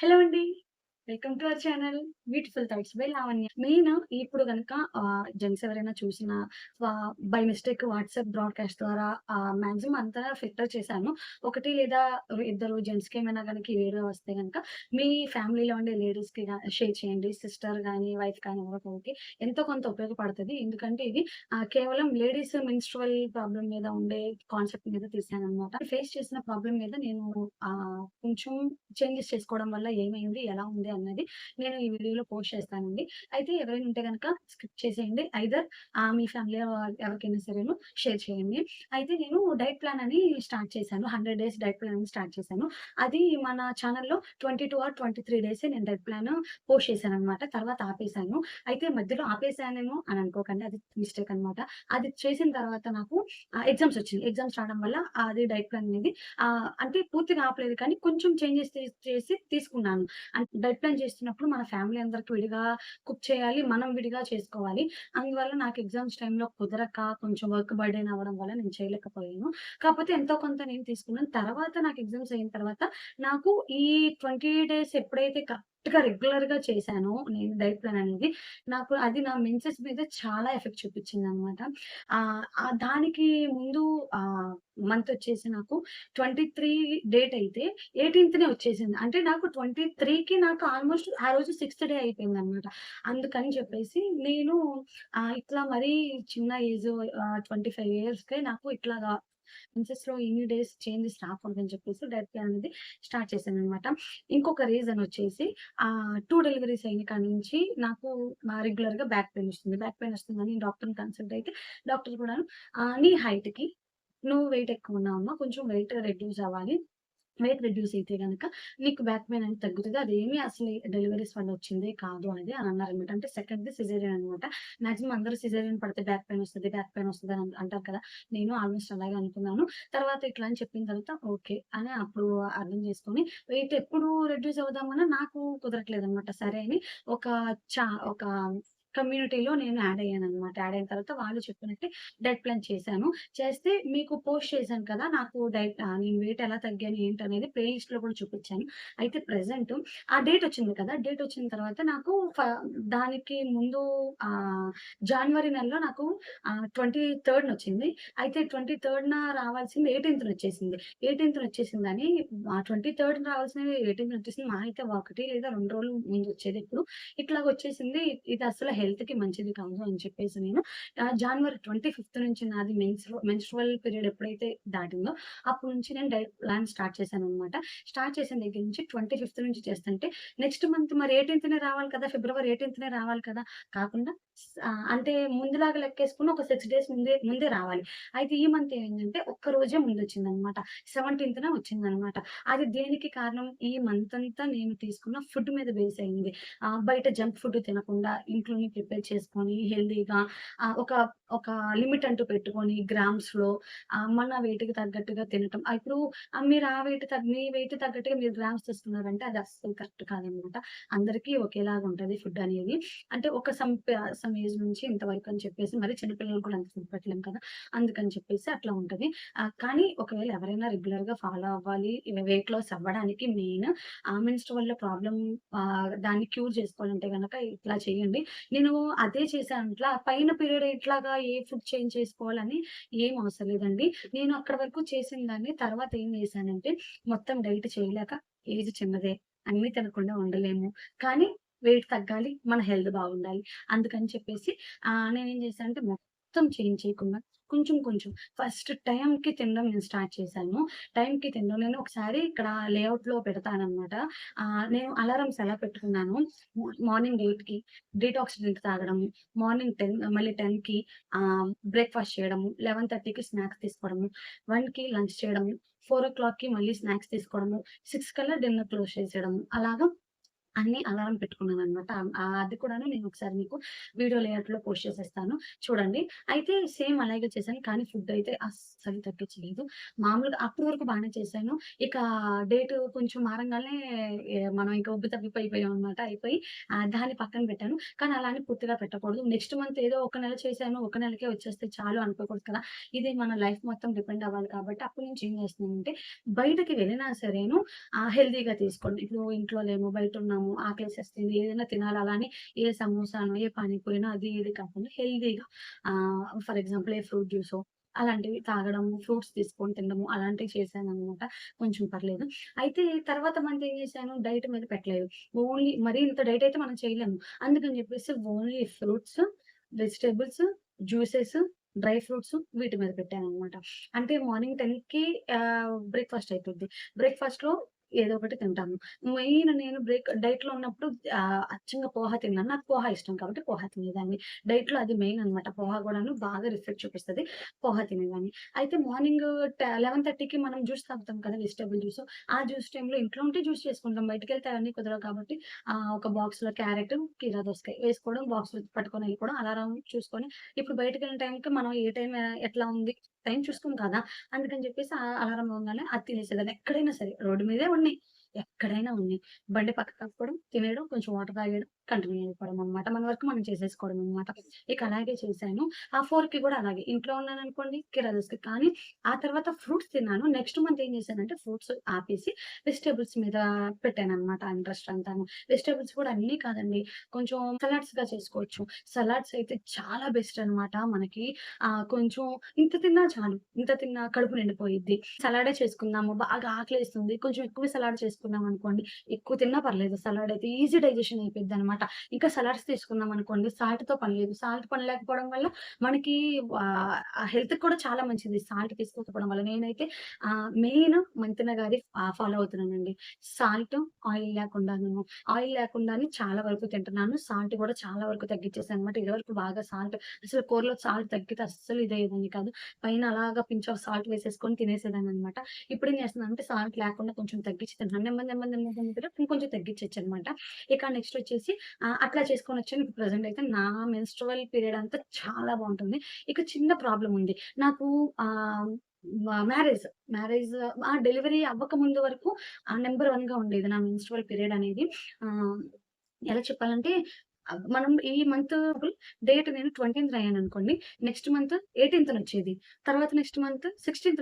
Hello అండి. Welcome to our channel beautiful thoughts by Lavanya. నేను ఇప్పుడు గనక జెంట్స్ ఎవరైనా చూసినా బై మిస్టేక్ వాట్సాప్ బ్రాడ్‌కాస్ట్ ద్వారా మాక్సిమం అంతా ఫిల్టర్ చేశాను. ఒకటి లేదా ఇద్దరు జెంట్స్‌కి ఏమైనా గనక ఈ వీడియో వస్తే గనక మీ ఫ్యామిలీలో ఉండే లేడీస్‌కి షేర్ చేయండి. సిస్టర్ గాని, వైఫ్ కానీ ఎవరో ఒకరికి ఎంతో కొంత ఉపయోగపడతది. ఎందుకంటే ఇది కేవలం లేడీస్ మెన్‌స్ట్రువల్ ప్రాబ్లమ్ మీద ఉండే కాన్సెప్ట్ మీద తీశాననమాట. ఫేస్ చేసిన ప్రాబ్లమ్ మీద నేను కొంచెం చేంజెస్ చేసుకోవడం వల్ల ఏమైంది? ఎలా ఉంది? అన్నది నేను ఈ వీడియోలో పోస్ట్ చేస్తానండి. అయితే ఎవరైనా ఉంటే గనక స్కిప్ చేసేయండి. ఐదర్ మీ ఫ్యామిలీలో ఎవరికైనా సరేను షేర్ చేయండి. అయితే నేను డైట్ ప్లాన్ అని స్టార్ట్ చేశాను. 100 డేస్ డైట్ ప్లాన్ అని స్టార్ట్ చేశాను. అది మన ఛానెల్‌లో 22 ఆర్ 23 డేసే నేను డైట్ ప్లాన్ పోస్ట్ చేశాననమాట. తర్వాత ఆపేశాను. అయితే మధ్యలో ఆపేశానేమో అని అనుకోకండి. అది మిస్టేక్ అనమాట. అది చేసిన తర్వాత నాకు ఎగ్జామ్స్ వచ్చినియి. ఎగ్జామ్స్ రావడం వల్ల అది డైట్ ప్లాన్ అనేది అంటే పూర్తిగా ఆపలేదు కానీ కొంచెం చేంజెస్ చేసి తీసుకున్నాను. డైట్ ప్లాన్ చేస్తున్నప్పుడు మన ఫ్యామిలీ అందరికి విడిగా కుక్ చేయాలి. మనం విడిగా చేసుకోవాలి. అందువల్ల నాకు ఎగ్జామ్స్ టైమ్‌లో కుదరక కొంచెం వర్క్ బర్డెన్ అవ్వడం వల్ల నేను చేయలేకపోయాను. కాకపోతే ఎంతో కొంత నేను తీసుకున్నాను. తర్వాత నాకు ఎగ్జామ్స్ అయిన తర్వాత నాకు ఈ 20 డేస్ ఎప్పుడైతే కరెక్ట్‌గా రెగ్యులర్‌గా చేశానో నేను డైట్ ప్లాన్ అనేది, నాకు అది నా మెన్సెస్ మీద చాలా ఎఫెక్ట్ చూపించిందనమాట. దానికి ముందు ఆహ్, మంత్ వచ్చేసి నాకు 23 డేట్ అయితే 18థ్‌నే వచ్చేసింది. అంటే నాకు 23కి నాకు ఆల్‌మోస్ట్ ఆ రోజు సిక్స్త్ డే అయిపోయిందనమాట. అందుకని చెప్పేసి నేను ఇట్లా మరీ చిన్న ఏజ్ 25 ఇయర్స్‌కే నాకు ఇట్లాగా మెన్సెస్‌లో ఇన్ని డేస్ చేంజెస్ రాకూడదని చెప్పేసి డైట్ ప్లాన్ అనేది స్టార్ట్ చేశాననమాట. ఇంకొక రీజన్ వచ్చేసి 2 డెలివరీస్ అయిన కాడి నుంచి నాకు రెగ్యులర్‌గా బ్యాక్ పెయిన్ వస్తుంది. బ్యాక్ పెయిన్ వస్తుందని డాక్టర్‌ని కన్సల్ట్ అయితే డాక్టర్ కూడాను "నీ హైట్‌కి నువ్వు వెయిట్ ఎక్కువున్నావమ్మా. కొంచెం వెయిట్ రెడ్యూస్ అవ్వాలి. వెయిట్ రెడ్యూస్ అయితే గనక నీకు బ్యాక్ పెయిన్ అనేది తగ్గుతది. అదేమి అసలు డెలివరీస్ వల్ల వచ్చిందే కాదు" అనేది అని అన్నారనమాట. అంటే సెకండ్‌ది సిజేరియన్ అనమాట. మాక్సిమం అందరూ సిజేరియన్ పడితే బ్యాక్ పెయిన్ వస్తది, బ్యాక్ పెయిన్ వస్తది అని అంటారు కదా! నేను ఆల్మోస్ట్ అలాగే అనుకున్నాను. తర్వాత ఇట్లా అని చెప్పిన తర్వాత ఓకే. అని అప్పుడు అర్థం చేసుకొని వెయిట్ ఎప్పుడు రెడ్యూస్ అవుదామన్నా నాకు కుదరట్లేదనమాట. సరే అని ఒక ఒక కమ్యూనిటీలో నేను యాడ్ అయ్యాననమాట. యాడ్ అయిన తర్వాత వాళ్ళు చెప్పినట్టే డైట్ ప్లాన్ చేశాను. చేస్తే మీకు పోస్ట్ చేశాను కదా! నాకు నేను వెయిట్ ఎలా తగ్గాను ఏంటనేది ప్లే లిస్ట్‌లో కూడా చూపిచ్చాను. అయితే ప్రెజెంట్ ఆ డేట్ వచ్చింది కదా! డేట్ వచ్చిన తర్వాత నాకు దానికి ముందు జాన్వరి నెలలో నాకు 23 అయితే 23 రావాల్సింది 18 వచ్చేసింది. 18 వచ్చేసిందని 23 రావాల్సినది 18 వచ్చేసింది. మహా అయితే 1 లేదా 2 రోజులు ముందు వచ్చేదెప్పుడు. ఇట్లాగ వచ్చేసింది. ఇది అసలు హెల్త్‌కి మంచిది కాదు అని చెప్పేసి నేను జాన్వరి 25 నుంచి నాది మెన్స్ట్రువల్ పీరియడ్ ఎప్పుడైతే దాటిందో, అప్పటి నుంచి నేను డైట్ ప్లాన్ స్టార్ట్ చేశాననమాట. స్టార్ట్ చేసిన దగ్గర నుంచి 25 నుంచి చేస్తుంటే, నెక్స్ట్ మంత్ మరి 18నే రావాలి కదా! ఫిబ్రవరి 18నే రావాలి కదా! కాకుండా అంటే ముందులాగా లెక్కేసుకొని ఒక 6 డేస్ ముందే రావాలి. అయితే ఈ మంత్ ఏమైందంటే, ఒక్క రోజే ముందొచ్చిందనమాట. 17న వచ్చిందనమాట. అది దేనికి కారణం? ఈ మంత్ అంతా నేను తీసుకున్న ఫుడ్ మీద బేస్ అయింది. బయట జంక్ ఫుడ్ తినకుండా ఇంట్లోనే ప్రిపేర్ చేసుకొని హెల్తీగా ఒక ఒక లిమిట్ అంటూ పెట్టుకొని గ్రామ్స్‌లో మన వెయిట్‌కి తగ్గట్టుగా తినటం. ఇప్పుడు మీరు మీ వెయిట్ తగ్గట్టుగా మీరు గ్రామ్స్ తీసుకున్నారంటే అది అస్సలు కరెక్ట్ కాదనమాట. అందరికీ ఒకేలాగా ఉంటది ఫుడ్ అనేది. అంటే ఒక సమ్ ఏజ్ నుంచి ఇంతవరకు అని చెప్పేసి మరి చిన్న పిల్లలకి కూడా అంత ఫుడ్ పెట్టలేం కదా! అందుకని చెప్పేసి అట్లా ఉంటది. కానీ ఒకవేళ ఎవరైనా రెగ్యులర్‌గా ఫాలో అవ్వాలి, వెయిట్ లాస్ అవ్వడానికి మెయిన్ మెన్‌స్ట్రువల్‌లో ప్రాబ్లమ్ దాన్ని క్యూర్ చేసుకోవాలంటే గనక ఇట్లా చేయండి. నేను అదే చేశాను. ఇట్లా పైన పీరియడ్ ఇట్లాగా ఏ ఫుడ్ చేంజ్ చేసుకోవాలని ఏం అవసరం లేదండి. నేను అక్కడి వరకు చేసిన దాన్ని తర్వాత ఏం చేశానంటే మొత్తం డైట్ చేయలేక ఏజ్ చిన్నదే, అన్నీ తినకుండా ఉండలేము. కానీ వెయిట్ తగ్గాలి, మన హెల్త్ బాగుండాలి. అందుకని చెప్పేసి నేనేం చేశానంటే మొత్తం చేంజ్ చేయకుండా కొంచెం కొంచెం ఫస్ట్ టైమ్‌కి తినడం నేను స్టార్ట్ చేశాను. టైమ్‌కి తినడం నేను ఒకసారి ఇక్కడ లేఔట్‌లో పెడతాననమాట. నేను అలారమ్స్ ఎలా పెట్టుకున్నాను మార్నింగ్ 8కి డీటాక్స్ డ్రింక్ తాగడము, మార్నింగ్ 10 మళ్ళీ 10కి బ్రేక్‌ఫాస్ట్ చేయడము, 11:30కి స్నాక్స్ తీసుకోవడము, 1కి లంచ్ చేయడము, 4:00కి మళ్ళీ స్నాక్స్ తీసుకోవడము, 6 కల్లా డిన్నర్ క్లోజ్ చేసేయడము. అలాగా అన్ని అలారం పెట్టుకున్నాననమాట. అది కూడాను నేను ఒకసారి మీకు వీడియో లేఔట్‌లో పోస్ట్ చేసేస్తాను చూడండి. అయితే సేమ్ అలాగే చేశాను. కానీ ఫుడ్ అయితే అస్సలు తగ్గించలేదు. మామూలుగా అప్పటి వరకు బానే చేశాను. ఇక డేట్ కొంచెం మారంగానే మనం ఇంకా ఉబ్బి తబ్బిబ్బయిపోయామనమాట. అయిపోయి దాన్ని పక్కన పెట్టాను. కానీ అలా అని పూర్తిగా పెట్టకూడదు. నెక్స్ట్ మంత్ ఏదో ఒక నెల చేశాను. ఒక నెలకే వచ్చేస్తే చాలు అనుకోకూడదు కదా! ఇది మన లైఫ్ మొత్తం డిపెండ్ అవ్వాలి కాబట్టి అప్పటి నుంచి ఏం చేస్తున్నానంటే బయటకి వెళ్ళినా సరేను హెల్తీగా తీసుకోండి. ఇప్పుడు ఇంట్లో లేము, బయటున్నాము, ఆకలేసేస్తుంది, ఏదైనా తినాలి అలా అని ఏ సమోసానో, ఏ పానీపూరినో అది ఇది కాకుండా హెల్తీగా ఫర్ ఎగ్జాంపుల్ ఏ ఫ్రూట్ జ్యూసో అలాంటివి తాగడము, ఫ్రూట్స్ తీసుకొని తినడము అలాంటివి చేశాననమాట. కొంచెం పర్లేదు. అయితే తర్వాత మంత్ ఏం చేశాను డైట్ మీద పెట్టలేదు. ఓన్లీ మరీ ఇంత డైట్ అయితే మనం చేయలేము. అందుకని చెప్పేసి only fruits, vegetables, juices, dry fruits వీటి మీద పెట్టాననమాట. అంటే మార్నింగ్ 10కి బ్రేక్‌ఫాస్ట్ అయిపోద్ది. బ్రేక్‌ఫాస్ట్‌లో ఏదో ఒకటి తింటాము. మెయిన్ నేను డైట్‌లో ఉన్నప్పుడు అచ్చంగా పోహ తిన్నాను. నాకు పోహ ఇష్టం కాబట్టి పోహ తినేదాన్ని. డైట్‌లో అది మెయిన్ అనమాట. పోహ కూడాను బాగా రిఫ్లెక్ట్ చూపిస్తది. పోహ తినేదాన్ని. అయితే మార్నింగ్ 11:30కి మనం జ్యూస్ తాగుతాం కదా! Vegetable juice. ఆ జ్యూస్ టైమ్‌లో ఇంట్లో ఉంటే జ్యూస్ చేసుకుంటాం. బయటికెళ్తే అవన్నీ కుదరవు కాబట్టి ఒక బాక్స్‌లో క్యారెట్, కీరా దోసకాయ వేసుకోవడం, బాక్స్‌లో పట్టుకొని వెళ్ళిపోవడం, అలారం చూసుకొని ఇప్పుడు బయటికెళ్ళిన టైంకి మనం ఏ టైం ఎట్లా ఉంది టైం చూసుకోం కదా! అందుకని చెప్పేసి అలారం మోగంగానే అది తినేసేదాన్ని. ఎక్కడైనా సరే రోడ్డు మీదే ఉన్నాయి. ఎక్కడైనా ఉన్నాయి. బండి పక్కకు ఆపుకోవడం, తినేయడం, కొంచెం వాటర్ తాగేయడం, కంటిన్యూ అయిపోవడం అనమాట. మన వర్క్ మనం చేసేసుకోవడం అనమాట. ఇక అలాగే చేశాను. ఆ 4కి కూడా అలాగే. ఇంట్లో ఉన్నాననుకోండి కీరా దోసకాయ. కానీ ఆ తర్వాత ఫ్రూట్స్ తిన్నాను. నెక్స్ట్ మంత్ ఏం చేశానంటే ఫ్రూట్స్ ఆపేసి వెజిటబుల్స్ మీద పెట్టాననమాట ఇంట్రెస్ట్ అంతాను. వెజిటబుల్స్ కూడా అన్నీ కాదండి. కొంచెం సలాడ్స్‌గా చేసుకోవచ్చు. సలాడ్స్ అయితే చాలా బెస్ట్ అనమాట మనకి. కొంచెం ఇంత తిన్నా చాలు. ఇంత తిన్నా కడుపు నిండిపోయిద్ది. సలాడే చేసుకుందాము. బాగా ఆకలేస్తుంది. కొంచెం ఎక్కువ సలాడ్ చేసుకున్నామనుకోండి, ఎక్కువ తిన్నా పర్లేదు. సలాడ్ అయితే ఈజీ డైజెషన్ అయిపోయిద్దనమాట. ఇంకా సలాడ్స్ తీసుకున్నామనుకోండి, సాల్ట్‌తో పని లేదు. సాల్ట్ పని లేకపోవడం వల్ల మనకి హెల్త్‌కి కూడా చాలా మంచిది. సాల్ట్ తీసుకోకపోవడం వల్ల. నేనైతే మెయిన్ మంతెన గారి ఫాలో అవుతున్నానండి. సాల్ట్, ఆయిల్ లేకుండాను. ఆయిల్ లేకుండానే చాలా వరకు తింటున్నాను. సాల్ట్ కూడా చాలా వరకు తగ్గిచ్చేసాననమాట. ఇదివరకు బాగా సాల్ట్ అసలు కూరలో సాల్ట్ తగ్గితే అస్సలు ఇదయ్యేదాన్ని కాదు. పైన అలాగా పించ్ ఆఫ్ సాల్ట్ వేసేసుకొని తినేసేదాన్ననమాట. ఇప్పుడేం చేస్తున్నానంటే సాల్ట్ లేకుండా కొంచెం తగ్గించి తింటున్నాను. నెమ్మదిగా ఇంకొంచెం తగ్గించొచ్చనమాట. ఇక నెక్స్ట్ వచ్చేసి అట్లా చేసుకొనొచ్చాను. ఇప్పుడు ప్రెజెంట్ అయితే నా మెన్‌స్ట్రువల్ పీరియడ్ అంతా చాలా బావుంటుంది. ఇక చిన్న ప్రాబ్లమ్ ఉంది. నాకు ఆహ్, మ్యారేజ్ డెలివరీ అవ్వక ముందు వరకు నంబర్ 1గా ఉండేది నా మెన్‌స్ట్రువల్ పీరియడ్ అనేది. ఆహ్, ఎలా చెప్పాలంటే మనం ఈ మంత్ డేట్ నేను 20థ్ అయ్యాననుకోండి. నెక్స్ట్ మంత్ 18థ్ తర్వాత నెక్స్ట్ మంత్ 16థ్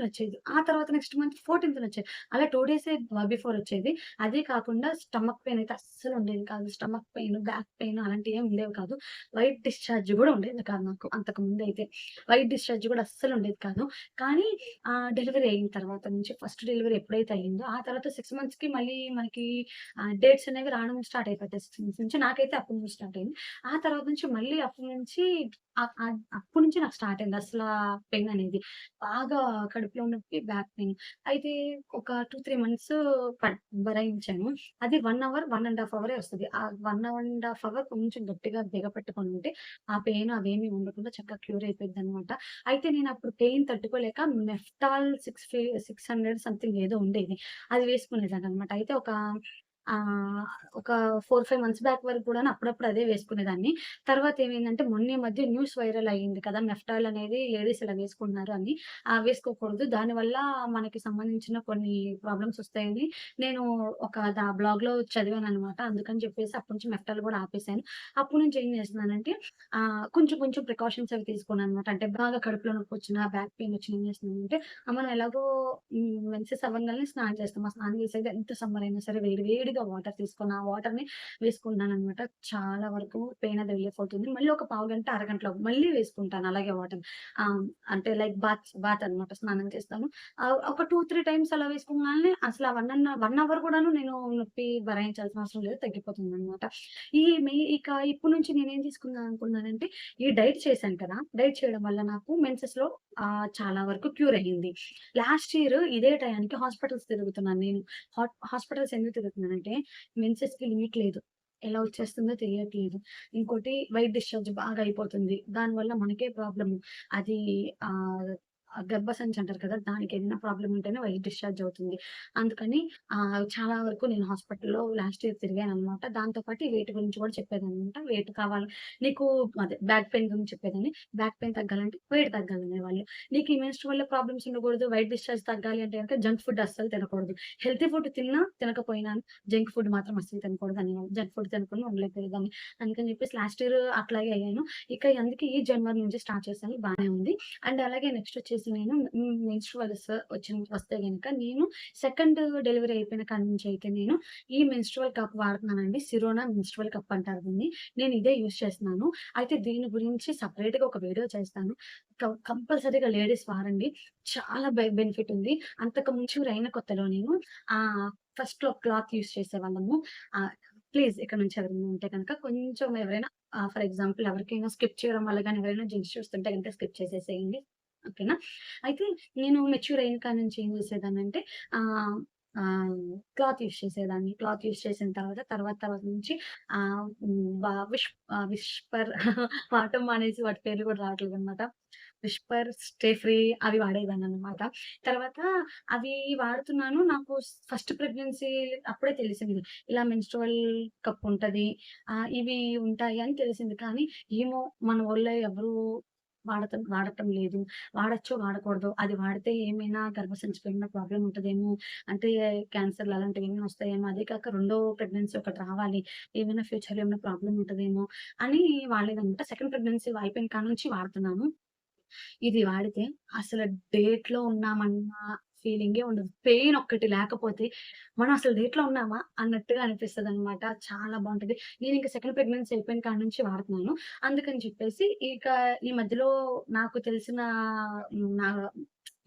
ఆ తర్వాత నెక్స్ట్ మంత్ 14థ్ అలా 2 డేసే బిఫోర్ వచ్చేది. అదే కాకుండా స్టమక్ పెయిన్ అయితే అస్సలు ఉండేది కాదు. స్టమక్ పెయిన్, బ్యాక్ పెయిన్ అలాంటివి ఏమి ఉండేవి కాదు. వైట్ డిశ్చార్జ్ గూడా ఉండేది కాదు నాకు అంతకుముందయితే. వైట్ డిశ్చార్జ్ గూడా అస్సలు ఉండేది కాదు. కానీ డెలివరీ అయిన తర్వాత నుంచి ఫస్ట్ డెలివరీ ఎప్పుడైతే అయిందో ఆ తర్వాత 6 మంత్స్‌కి మళ్ళీ మనకి డేట్స్ అనేవి రావడం స్టార్ట్ అయిపోతాయి 6 మంత్స్ నుంచి. నాకైతే అప్పటి నుంచి స్టార్ట్ అయింది. ఆ తర్వాత నుంచి మళ్ళీ అప్పటి నుంచి అప్పటి నుంచి నాకు స్టార్ట్ అయింది అసలా పెయిన్ అనేది. బాగా కడుపులో నొప్పి, బ్యాక్ పెయిన్. అయితే ఒక 2, 3 మంత్స్ భరాయించాను. అది 1 అవర్, 1 ½ అవరే వస్తది. ఆ 1 ½ అవర్ కొంచెం గట్టిగా బిగపట్టుకొని ఉంటే ఆ పెయిన్ అవేమీ ఉండకుండా చక్కగా క్యూర్ అయిపోయిద్దనమాట. అయితే నేనప్పుడు పెయిన్ తట్టుకోలేక మెఫ్టాల్ 600 సంథింగ్ ఏదో ఉండేది. అది వేసుకునేదాన్ననమాట. అయితే ఒక 4, 5 మంత్స్ బ్యాక్ వరకు కూడాను అప్పుడప్పుడు అదే వేసుకునేదాన్ని. తర్వాత ఏమైందంటే మొన్న ఈ మధ్య న్యూస్ వైరల్ అయింది కదా! మెఫ్టాల్ అనేది లేడీస్ ఇలా వేసుకుంటున్నారు అని. వేసుకోకూడదు. దానివల్ల మనకి సంబంధించిన కొన్ని ప్రాబ్లమ్స్ వస్తాయని నేను ఒక బ్లాగ్‌లో చదివాననమాట. అందుకని చెప్పేసి అప్పటి నుంచి మెఫ్టాల్ కూడా ఆపేసాను. అప్పటి నుంచి ఏం చేస్తున్నానంటే కొంచెం కొంచెం ప్రికాషన్స్ అవి తీసుకున్నాననమాట. అంటే బాగా కడుపులో నొప్పొచ్చినా, బ్యాక్ పెయిన్ వచ్చినా ఏం చేస్తున్నానంటే మనం ఎలాగో మెన్సెస్ అవ్వంగానే స్నానం చేస్తాం. ఆ స్నానం చేసేది ఎంత సమ్మర్ అయినా సరే వేడి వేడిగా వాటర్ తీసుకొని, ఆ వాటర్‌ని వేసుకున్నాననమాట. చాలా వరకు పెయిన్ అది రిలీఫ్ అవుతుంది. మళ్ళీ ఒక పావుగంట, అరగంటలో మళ్ళీ వేసుకుంటాను అలాగే వాటర్. ఆహ్, అంటే లైక్ బాత్ అనమాట. స్నానం చేస్తాను. ఒక 2, 3 టైమ్స్ అలా వేసుకోగానే అసలు ఆ 1 అవర్ కూడాను నేను నొప్పి భరాయించాల్సిన అవసరం లేదు. తగ్గిపోతుందనమాట. ఇక ఇప్పటి నుంచి నేనేం తీసుకుందాం అనుకున్నానంటే, ఈ డైట్ చేశాను కదా! డైట్ చేయడం వల్ల నాకు మెన్సెస్‌లో చాలా వరకు క్యూర్ అయ్యింది. లాస్ట్ ఇయర్ ఇదే టయానికి హాస్పిటల్స్ తిరుగుతున్నాను నేను. హాస్పిటల్స్ ఎందుకు తిరుగుతున్నానంటే, మెన్సెస్‌కి లిమిట్ లేదు. ఎలా వచ్చేస్తుందో తెలియట్లేదు. ఇంకోటి వైట్ డిశ్చార్జ్ బాగా అయిపోతుంది. దానివల్ల మనకే ప్రాబ్లము. అది ఆహ్, గర్భసంచి అంటారు కదా! దానికేదైనా ప్రాబ్లమ్ ఉంటేనే వైట్ డిశ్చార్జ్ అవుతుంది. అందుకని చాలా వరకు నేను హాస్పిటల్‌లో లాస్ట్ ఇయర్ తిరిగాననమాట. దాంతో పాటు ఈ వెయిట్ గురించి కూడా చెప్పేదాన్ననమాట. వెయిట్ కావాలి నీకు అదే బ్యాక్ పెయిన్ గురించి చెప్పేదాన్ని. బ్యాక్ పెయిన్ తగ్గాలంటే వెయిట్ తగ్గాలనేవాళ్ళు. నీకు ఈ మెన్స్ట్రువల్‌లో ప్రాబ్లమ్స్ ఉండకూడదు, వైట్ డిశ్చార్జ్ తగ్గాలి అంటే గనక జంక్ ఫుడ్ అస్సలు తినకూడదు. హెల్తీ ఫుడ్ తిన్నా, తినకపోయినా జంక్ ఫుడ్ మాత్రం అస్సలు తినకూడదు అనేవాళ్ళు. జంక్ ఫుడ్ తినకుండా ఉండలేకపోయేదాన్ని. అందుకని చెప్పేసి లాస్ట్ ఇయర్ అట్లాగే అయ్యాను. ఇక అందుకే ఈ జనవరి నుంచి స్టార్ట్ చేశాను. బానే ఉంది. అండ్ అలాగే నెక్స్ట్ వచ్చేసి నేను మెన్స్ట్రువల్స్ వస్తే గనక నేను సెకండ్ డెలివరీ అయిపోయిన కాడి నుంచి అయితే నేను ఈ మెన్స్ట్రువల్ కప్ వాడుతున్నానండి. సిరోనా మెన్స్ట్రువల్ కప్ అంటారు దీన్ని. నేను ఇదే యూజ్ చేస్తున్నాను. అయితే దీని గురించి సెపరేట్‌గా ఒక వీడియో చేస్తాను. కంపల్సరీగా లేడీస్ వాడండి. చాలా బెనిఫిట్ ఉంది. అంతకు ముందు అయిన కొత్తలో నేను ఫస్ట్‌లో క్లాత్ యూజ్ చేసేవాళ్ళము. ప్లీజ్ ఇక్కడ నుంచి ఎవరైనా ఉంటే గనక కొంచెం ఎవరైనా ఫర్ ఎగ్జాంపుల్ ఎవరికైనా స్కిప్ చేయడం వల్ల గాని ఎవరైనా జెంట్స్ చూస్తుంటే గనుక స్కిప్ చేసేసేయండి. ఓకేనా? అయితే నేను మెచ్యూర్ అయిన కాడి నుంచి ఏం చేసేదాన్నంటే ఆహ్, ఆహ్, క్లాత్ యూజ్ చేసేదాన్ని. క్లాత్ యూజ్ చేసిన తర్వాత నుంచి ఆహ్, హ్మ్, విస్పర్ వాడటం మానేసి వాటి పేర్లు కూడా రావట్లేదనమాట. విస్పర్, స్టే ఫ్రీ అవి వాడేదాన్ననమాట. తర్వాత అవి వాడుతున్నాను. నాకు ఫస్ట్ ప్రెగ్నెన్సీ అప్పుడే తెలిసింది. ఇలా మెన్‌స్ట్రువల్ కప్ ఉంటది. ఇవి ఉంటాయి అని తెలిసింది. కానీ ఏమో మన వోళ్ళో ఎవరు వాడటం లేదు. వాడొచ్చో, వాడకూడదో, అది వాడితే ఏమైనా గర్భసంచిలో ఏమైనా ప్రాబ్లమ్ ఉంటదేమో, అంటే క్యాన్సర్‌లు అలాంటివేమైనా వస్తాయేమో, అదే కాక రెండో ప్రెగ్నెన్సీ ఒకటి రావాలి. ఏమైనా ఫ్యూచర్‌లో ఏమైనా ప్రాబ్లమ్ ఉంటదేమో అని వాడలేదనమాట. సెకండ్ ప్రెగ్నెన్సీ అయిపోయిన కాడ నుంచి వాడుతున్నాను. ఇది వాడితే అసలు డేట్‌లో ఉన్నామన్న ఫీలింగే ఉండదు. పెయిన్ ఒక్కటి లేకపోతే మనం అసలు డేట్‌లో ఉన్నామా అన్నట్టుగా అనిపిస్తదనమాట. చాలా బావుంటది. నేనింక సెకండ్ ప్రెగ్నెన్సీ అయిపోయిన కాడ నుంచి వాడుతున్నాను. అందుకని చెప్పేసి ఇక ఈ మధ్యలో నాకు తెలిసిన నా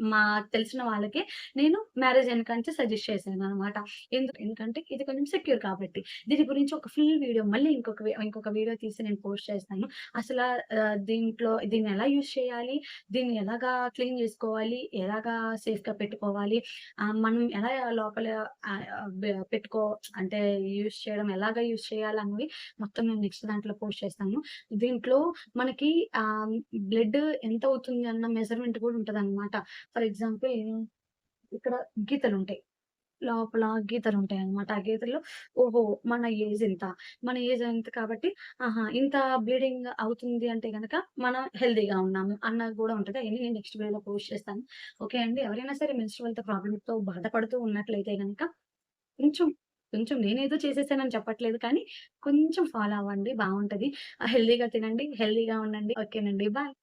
మాకు తెలిసిన వాళ్ళకి నేను మ్యారేజ్ అయిన కాడ్నుంచి సజెస్ట్ చేశాననమాట. ఎందుకంటే ఇది కొంచెం సెక్యూర్ కాబట్టి. దీని గురించి ఒక ఫుల్ వీడియో మళ్ళీ ఇంకొక వీడియో తీసి నేను పోస్ట్ చేస్తాను. అసలా దీన్ని ఎలా యూజ్ చేయాలి? దీన్ని ఎలాగా క్లీన్ జేసుకోవాలి? ఎలాగా సేఫ్‌గా పెట్టుకోవాలి? మనం ఎలా లోపల ఆహ్, ఆహ్, బె పెట్టుకో అంటే ఎలాగా యూజ్ చేయాలన్నవి మొత్తం నేను నెక్స్ట్ దాంట్లో పోస్ట్ చేస్తాను. దీంట్లో మనకి బ్లడ్ ఎంతవుతుంది అన్న మెజర్‌మెంట్ కూడా ఉంటదనమాట. ఫర్ ఎగ్జాంపుల్ ఇక్కడ గీతలుంటాయి. లోపల గీతలుంటాయనమాట. ఆ గీతల్లో ఓహో! మన ఏజ్ ఇంత. మన ఏజ్ ఇంత కాబట్టి ఇంత బ్లీడింగ్ అవుతుంది అంటే గనక మనం హెల్తీగా ఉన్నాము అన్నది గూడా ఉంటది. అయన్నీ నేను నెక్స్ట్ వీడియోలో పోస్ట్ చేస్తాను. ఓకే అండి. ఎవరైనా సరే మెన్‌స్ట్రువల్‌తో ప్రాబ్లమ్‌తో బాధపడుతూ ఉన్నట్లయితే గనక కొంచెం, కొంచెం నేనేదో చేసేసానని చెప్పట్లేదు కానీ కొంచెం ఫాలో అవ్వండి బావుంటది. హెల్తీగా తినండి, హెల్తీగా ఉండండి. ఓకేనండి. బాయ్.